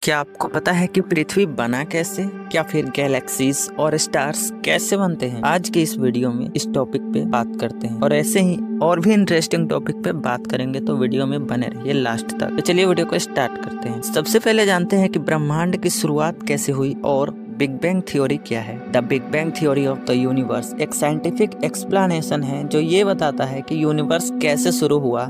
क्या आपको पता है कि पृथ्वी बना कैसे, क्या फिर गैलेक्सीज और स्टार्स कैसे बनते हैं? आज के इस वीडियो में इस टॉपिक पे बात करते हैं और ऐसे ही और भी इंटरेस्टिंग टॉपिक पे बात करेंगे, तो वीडियो में बने रहिए लास्ट तक। तो चलिए वीडियो को स्टार्ट करते हैं। सबसे पहले जानते हैं कि ब्रह्मांड की शुरुआत कैसे हुई और बिग बैंग थ्योरी क्या है। The big bang theory of the universe एक साइंटिफिक एक्सप्लेनेशन है जो ये बताता है कि यूनिवर्स कैसे शुरू हुआ।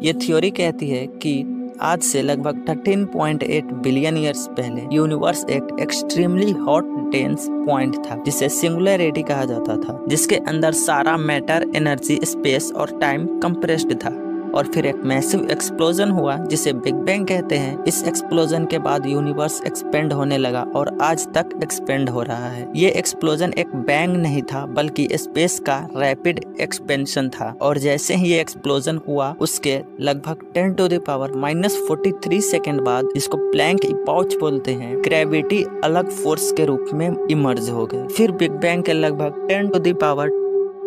ये थ्योरी कहती है कि आज से लगभग 13.8 बिलियन ईयर्स पहले यूनिवर्स एक एक्सट्रीमली हॉट डेंस पॉइंट था जिसे सिंगुलैरिटी कहा जाता था, जिसके अंदर सारा मैटर, एनर्जी, स्पेस और टाइम कंप्रेस्ड था। और फिर एक मैसिव एक्सप्लोजन हुआ जिसे बिग बैंग कहते हैं। इस एक्सप्लोजन के बाद यूनिवर्स एक्सपेंड होने लगा और आज तक एक्सपेंड हो रहा है। ये एक्सप्लोजन एक बैंग नहीं था बल्कि स्पेस का रैपिड एक्सपेंशन था। और जैसे ही ये एक्सप्लोजन हुआ उसके लगभग 10⁻⁻⁻43 सेकेंड बाद, जिसको प्लैंक इपॉच बोलते हैं, ग्रेविटी अलग फोर्स के रूप में इमर्ज हो गई। फिर बिग बैंग के लगभग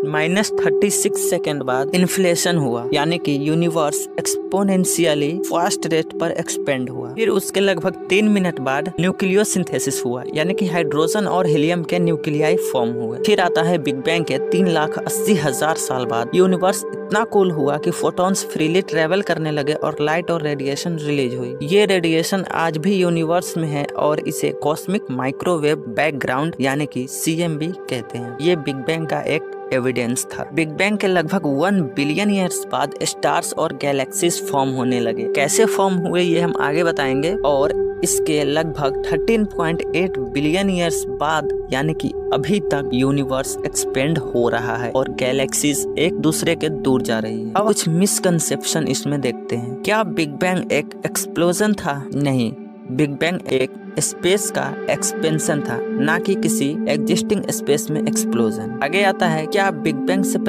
10⁻⁻36 सेकेंड बाद इन्फ्लेशन हुआ, यानी कि यूनिवर्स एक्सपोनेंशियली फास्ट रेट पर एक्सपेंड हुआ। फिर उसके लगभग 3 मिनट बाद न्यूक्लियोसिंथेसिस हुआ, यानी कि हाइड्रोजन और हीलियम के न्यूक्लियाई फॉर्म हुए। फिर आता है बिग बैंग के 3,80,000 साल बाद। यूनिवर्स इतना कूल हुआ कि फोटॉन्स फ्रीली ट्रेवल करने लगे और लाइट और रेडिएशन रिलीज हुई। ये रेडिएशन आज भी यूनिवर्स में है और इसे कॉस्मिक माइक्रोवेव बैकग्राउंड यानी कि CMB कहते हैं। ये बिग बैंग का एक एविडेंस था। बिग बैंग के लगभग 1 बिलियन ईयर्स बाद स्टार्स और गैलेक्सीज फॉर्म होने लगे। कैसे फॉर्म हुए ये हम आगे बताएंगे। और इसके लगभग 13.8 बिलियन ईयर्स बाद, यानी कि अभी तक यूनिवर्स एक्सपेंड हो रहा है और गैलेक्सीज एक दूसरे के दूर जा रही है। अब कुछ मिसकंसेप्शन इसमें देखते हैं। क्या बिग बैंग एक एक्सप्लोजन था? नहीं, बिग बैंग एक स्पेस का एक्सपेंशन था, ना कि किसी एग्जिस्टिंग स्पेस में एक्सप्लोजन। आगे आता है क्या बिग बैंग से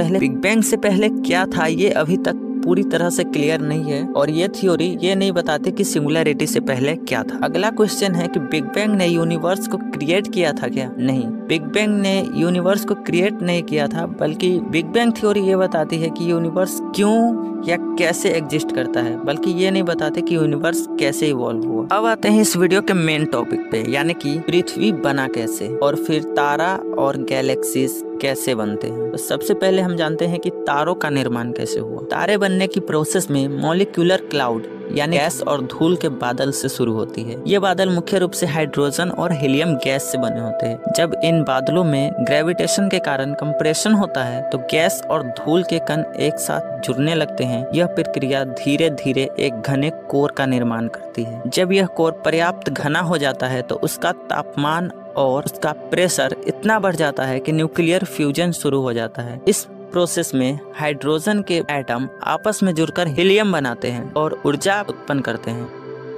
पहले क्या था, ये अभी तक पूरी तरह से क्लियर नहीं है और ये थ्योरी ये नहीं बताती कि सिंगुलैरिटी से पहले क्या था। अगला क्वेश्चन है कि बिग बैंग ने यूनिवर्स को क्रिएट किया था क्या? नहीं, बिग बैंग ने यूनिवर्स को क्रिएट नहीं किया था, बल्कि बिग बैंग थ्योरी ये बताती है कि यूनिवर्स क्यों या कैसे एग्जिस्ट करता है, बल्कि ये नहीं बताते कि यूनिवर्स कैसे इवॉल्व हुआ। अब आते हैं इस वीडियो के मेन टॉपिक पे, यानी कि पृथ्वी बना कैसे और फिर तारा और गैलेक्सीज कैसे बनते हैं। तो सबसे पहले हम जानते हैं कि तारों का निर्माण कैसे हुआ। तारे बनने की प्रोसेस में मॉलिक्यूलर क्लाउड यानी गैस और धूल के बादल से शुरू होती है। ये बादल मुख्य रूप से हाइड्रोजन और हीलियम गैस से बने होते हैं। जब इन बादलों में ग्रेविटेशन के कारण कंप्रेशन होता है तो गैस और धूल के कण एक साथ जुड़ने लगते हैं। यह प्रक्रिया धीरे धीरे एक घने कोर का निर्माण करती है। जब यह कोर पर्याप्त घना हो जाता है तो उसका तापमान और उसका प्रेशर इतना बढ़ जाता है कि न्यूक्लियर फ्यूजन शुरू हो जाता है। इस प्रोसेस में हाइड्रोजन के एटम आपस में जुड़कर हीलियम बनाते हैं और ऊर्जा उत्पन्न करते हैं।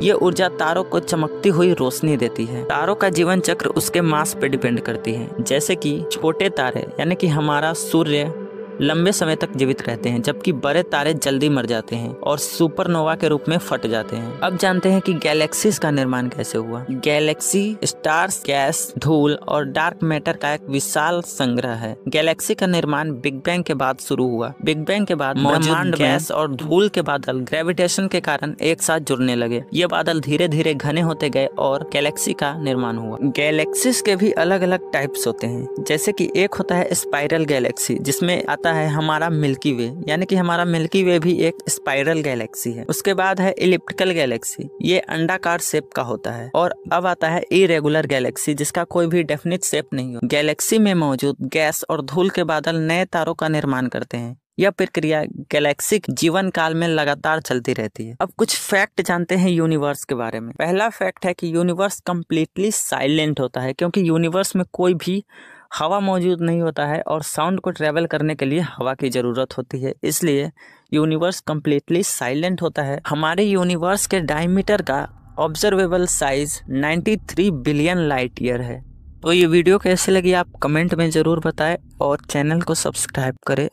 ये ऊर्जा तारों को चमकती हुई रोशनी देती है। तारों का जीवन चक्र उसके मास पे डिपेंड करती है। जैसे कि छोटे तारे यानी कि हमारा सूर्य लंबे समय तक जीवित रहते हैं, जबकि बड़े तारे जल्दी मर जाते हैं और सुपरनोवा के रूप में फट जाते हैं। अब जानते हैं कि गैलेक्सीज का निर्माण कैसे हुआ। गैलेक्सी स्टार्स, गैस, धूल और डार्क मैटर का एक विशाल संग्रह है। गैलेक्सी का निर्माण बिग बैंग के बाद शुरू हुआ। बिग बैंग के बाद मौजूद गैस और धूल के बादल ग्रेविटेशन के कारण एक साथ जुड़ने लगे। ये बादल धीरे धीरे घने होते गए और गैलेक्सी का निर्माण हुआ। गैलेक्सीज के भी अलग अलग टाइप्स होते हैं, जैसे कि एक होता है स्पाइरल गैलेक्सी, जिसमें है हमारा मिल्की वे, यानी कि हमारा मिल्की वे भी एक स्पाइरल गैलेक्सी है। उसके बाद है इलिप्टिकल गैलेक्सी, ये अंडाकार शेप का होता है। और अब आता है इरेगुलर गैलेक्सी, जिसका कोई भी डेफिनिट शेप नहीं हो। गैलेक्सी में मौजूद गैस और धूल के बादल नए तारों का निर्माण करते हैं। यह प्रक्रिया गैलेक्सी के जीवन काल में लगातार चलती रहती है। अब कुछ फैक्ट जानते हैं यूनिवर्स के बारे में। पहला फैक्ट है कि यूनिवर्स कंप्लीटली साइलेंट होता है, क्योंकि यूनिवर्स में कोई भी हवा मौजूद नहीं होता है और साउंड को ट्रेवल करने के लिए हवा की जरूरत होती है, इसलिए यूनिवर्स कंप्लीटली साइलेंट होता है। हमारे यूनिवर्स के डायमीटर का observable size 93 billion light year है। तो ये वीडियो कैसे लगी आप कमेंट में जरूर बताएं और चैनल को सब्सक्राइब करें।